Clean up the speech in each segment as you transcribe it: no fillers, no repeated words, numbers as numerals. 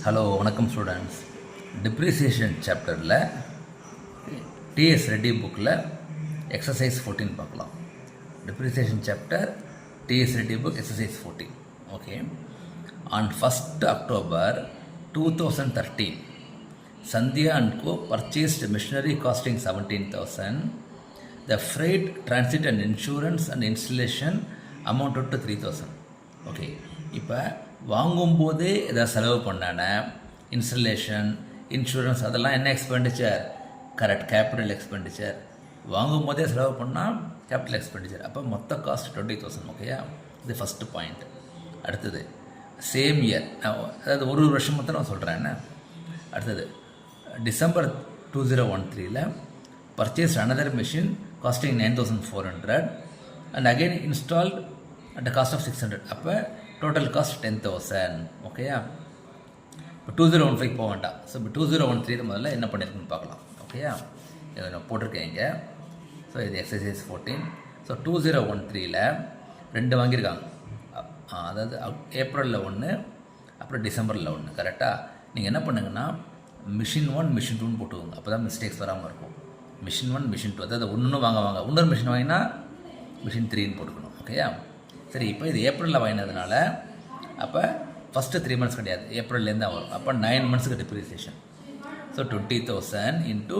Hello வணக்கம் students. Depreciation சாப்டரில் TS Reddy புக்கில் எக்ஸசைஸ் 14 பார்க்கலாம். Depreciation chapter TS Reddy book exercise 14. Okay. On 1st October 2013, Sandhya and Co. purchased machinery costing 17,000. The freight, transit and insurance and installation amounted to 3,000. ஓகே. இப்போ வாங்கும்போதே எதாவது செலவு பண்ணான இன்ஸ்டலேஷன், இன்சூரன்ஸ் அதெல்லாம் என்ன எக்ஸ்பெண்டிச்சர்? Correct, capital expenditure. வாங்கும்போதே செலவு பண்ணால் கேபிட்டல் எக்ஸ்பெண்டிச்சர். அப்போ மொத்த காஸ்ட் 20,000. ஓகேயா? இது ஃபஸ்ட்டு பாயிண்ட். அடுத்தது சேம் இயர், அதாவது ஒரு வருஷம் மட்டும் நான் சொல்கிறேன். என்ன அடுத்தது December 2013 purchased another machine costing 9,400 and again installed at the cost of 600. அப்போ டோட்டல் காஸ்ட் 10,000. ஓகேயா? இப்போ 2015 போக வேண்டாம். ஸோ இப்போ 2013 முதல்ல என்ன பண்ணியிருக்குன்னு பார்க்கலாம். ஓகேயா? இதை நான் போட்டிருக்கேன் இங்கே. ஸோ இது எக்ஸசைஸ் 14. ஸோ 2013 ரெண்டு வாங்கியிருக்காங்க. அதாவது ஏப்ரலில் ஒன்று, அப்புறம் டிசம்பரில் ஒன்று. கரெக்டாக நீங்கள் என்ன பண்ணுங்கன்னா மிஷின் 1 மிஷின் 2ன்னு போட்டுக்கோங்க. அப்போ தான் மிஸ்டேக்ஸ் வராமல் இருக்கும். மிஷின் 1 மிஷின் 2, அதாவது ஒன்று வாங்க இன்னொரு மிஷின் வாங்கினா மிஷின் 3ன்னு போட்டுக்கணும். ஓகேயா? சரி, இப்போ இது ஏப்ரலில் வாங்கினதுனால அப்போ ஃபஸ்ட்டு 3 months கிடையாது, ஏப்ரல்லேருந்து தான் வரும். அப்போ 9 monthsக்கு depreciation. So 20,000 into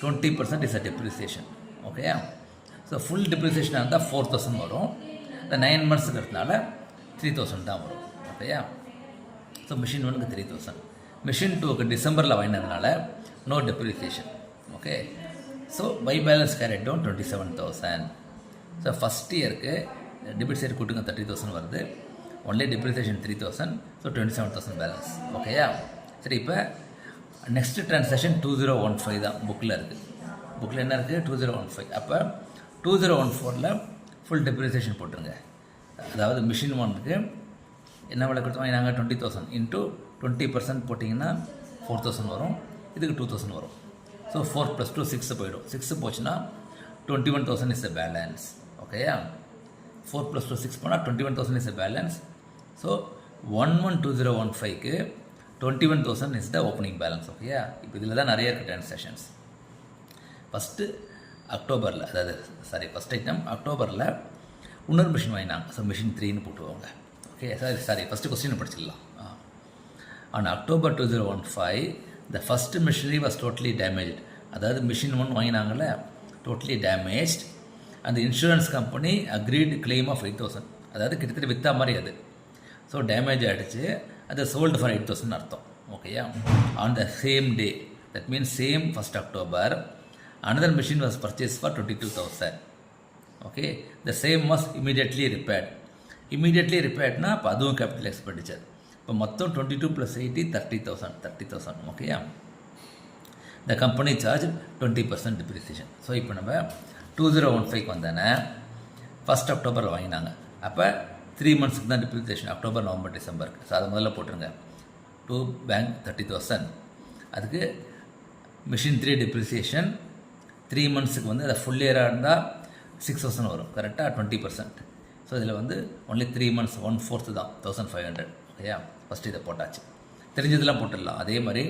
20% is a depreciation. ஓகேயா? ஸோ ஃபுல் டிப்ரிசியேஷனாக இருந்தால் 4,000 வரும். இந்த 9 monthsக்கு இருக்கிறதுனால 3,000 தான் வரும். ஓகேயா? ஸோ மிஷின் 1க்கு 3,000, மிஷின் 2க்கு டிசம்பரில் வாங்கினதுனால நோ டிப்ரிசியேஷன். ஓகே. So by balance carried down 27,000. So first இயருக்கு டெபிட் சைடு கூட்டுங்க 30,000 வருது. Only depreciation 3,000. So 27,000 balance. ஓகேயா? சரி, இப்போ நெக்ஸ்ட் ட்ரான்சாக்ஷன் 2015 தான் புக்கில் இருக்குது. புக்கில் என்ன இருக்குது? 2015. அப்போ 2014 ஃபுல் டிப்ரிசியேஷன் போட்டுருங்க. அதாவது மிஷின் 1க்கு என்ன விலை கொடுத்து வாங்கினாங்க? 20,000 இன்ட்டு 20% போட்டிங்கன்னா 4,000 வரும். இதுக்கு 2,000 வரும். ஸோ 4 + 2 6 போயிடும். 6 போச்சுன்னா 21,000 இஸ் த பேலன்ஸ். ஓகேயா? 4 + 2 6 போனால் 21,000 இஸ் த பேலன்ஸ். ஸோ 11/2015க்கு 21,000 இஸ் த ஓப்பனிங் பேலன்ஸ். ஓகேயா? இப்போ இதில் தான் நிறைய இருக்குது ட்ரான்சாக்ஷன்ஸ். ஃபஸ்ட்டு அக்டோபரில், அதாவது ஃபஸ்ட் ஐட்டம் அக்டோபரில் இன்னொரு மிஷின் வாங்கினாங்க. ஸோ மிஷின் 3ன்னு போட்டுவாங்க. ஓகே. ஃபஸ்ட்டு கொஸ்டின் படிச்சிடலாம். On October 2015 the first machinery was totally damaged. அதாவது மிஷின் 1 வாங்கினாங்கல்ல, டோட்டலி டேமேஜ்ட். அந்த insurance company agreed claim of 8,000. அதாவது கிட்டத்தட்ட விற்றா மாதிரி அது. ஸோ டேமேஜ் ஆகிடுச்சு. அது சோல்டு ஃபார் 8,000 அர்த்தம். ஓகேயா? On the same day, that means same 1st October, another machine was purchased for 22,000. ஓகே. The same was immediately repaired. Immediately ரிப்பேர்ட்னா இப்போ அதுவும் கேபிட்டல் எக்ஸ்பெண்டிச்சர். இப்போ மொத்தம் 22 + 80 30,000. ஓகேயா? The company charge 20% depreciation. So இப்போ நம்ம 2015க்கு வந்தோன்னே 1st October வாங்கினாங்க. அப்போ 3 monthsக்கு தான் டிப்ரிசியேஷன், அக்டோபர், நவம்பர், டிசம்பருக்கு. ஸோ அதை முதல்ல போட்டுருங்க. To bank 30,000. அதுக்கு மிஷின் 3 டிப்ரிசியேஷன் 3 monthsக்கு வந்து அதை ஃபுல் இயராக இருந்தால் 6,000 வரும். கரெக்டாக 20%. ஸோ இதில் வந்து ஒன்லி 3 months 1/4 தான் 1,500. ஓகேயா? ஃபஸ்ட்டு இதை போட்டாச்சு. தெரிஞ்சதெல்லாம் போட்டுடலாம். அதே மாதிரி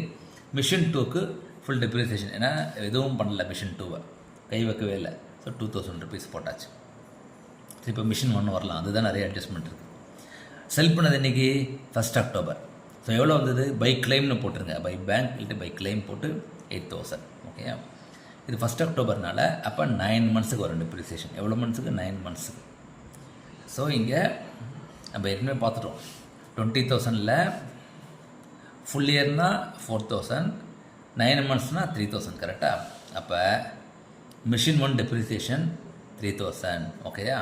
மிஷின் 2க்கு ஃபுல் டிப்ரிசியேஷன், ஏன்னா எதுவும் பண்ணல மிஷின் 2வை, கை வைக்கவே இல்லை. ஸோ 2,000 rupees போட்டாச்சு. ஸோ இப்போ மிஷின் 1 வரலாம். அதுதான் நிறைய அட்ஜஸ்ட்மெண்ட் இருக்குது. செல் பண்ணது இன்றைக்கி 1st October. ஸோ எவ்வளோ வந்தது? பை கிளைம்னு போட்டுருங்க. பை பேங்க் இல்லை பை கிளைம் போட்டு 8,000. ஓகேயா? இது 1st Octoberனால அப்போ 9 monthsக்கு வரும் டிப்ரிசியேஷன். எவ்வளோ மந்த்ஸுக்கு? 9 monthsக்கு. ஸோ இங்கே நம்ம ஏற்கனவே பார்த்துட்டோம். 20,000ல் ஃபுல் இயர்னால் 4,000, 9 monthsனால் 3,000. கரெக்டாக? அப்போ மிஷின் 1 டிப்ரிசியேஷன் 3,000. ஓகேயா?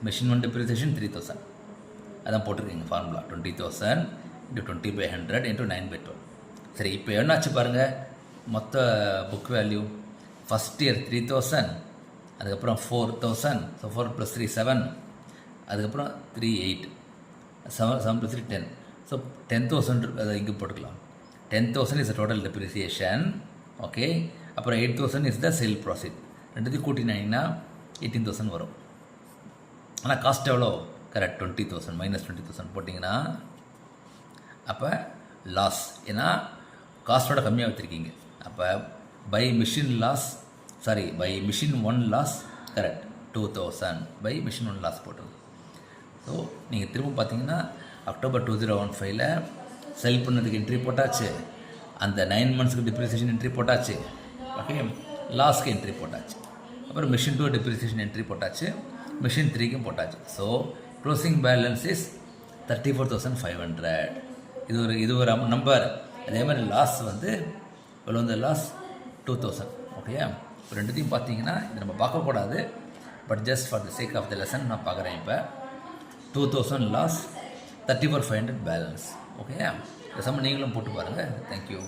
Machine 1 depreciation 3,000. அதான் போட்டிருக்கீங்க ஃபார்முலா. 20,000 × 20/100 × 9/12. சரி, இப்போ என்னாச்சு பாருங்கள். மொத்த புக் வேல்யூ ஃபஸ்ட் இயர் 3,000, அதுக்கப்புறம் 4,000. ஸோ 4 + 3 7, அதுக்கப்புறம் 3 8, 7 + 3 10. ஸோ 10,000 அதை இங்கே போட்டுக்கலாம். 10,000 is the total depreciation. Okay. அப்புறம் 8,000 இஸ் த சேல் ப்ராஃபிட். ரெண்டுத்தையும் கூட்டினீங்கன்னா 18,000 வரும். ஆனால் காஸ்ட் எவ்வளோ? கரெக்ட் 20,000 -20,000 போட்டிங்கன்னா அப்போ லாஸ். ஏன்னா காஸ்ட்டோட கம்மியாக வச்சுருக்கீங்க. அப்போ by machine one loss correct 2000 by machine one loss போட்டுருங்க. ஸோ நீங்கள் திரும்ப பார்த்தீங்கன்னா அக்டோபர் 2015 செல் பண்ணதுக்கு என்ட்ரி போட்டாச்சு, அந்த 9 மந்த்ஸ்க்கு டிப்ரிசியேஷன் என்ட்ரி போட்டாச்சு, ஓகே, லாஸ்க்கு என்ட்ரி போட்டாச்சு, அப்புறம் மிஷின் 2 டிப்ரிசியேஷன் என்ட்ரி போட்டாச்சு, மிஷின் 3க்கும் போட்டாச்சு. So closing balance is 34,500. இது ஒரு நம்பர். அதே மாதிரி லாஸ் வந்து இவ்வளோ வந்து லாஸ் 2000. ஓகேயா? இப்போ ரெண்டுத்தையும் பார்த்தீங்கன்னா இது நம்ம பார்க்கக்கூடாது, but just for the sake of the lesson நான் பார்க்குறேன். இப்போ 2000 லாஸ், 34,500 பேலன்ஸ். ஓகேயா? இந்த சம்ம நீங்களும் போட்டு பாருங்கள். தேங்க்யூ.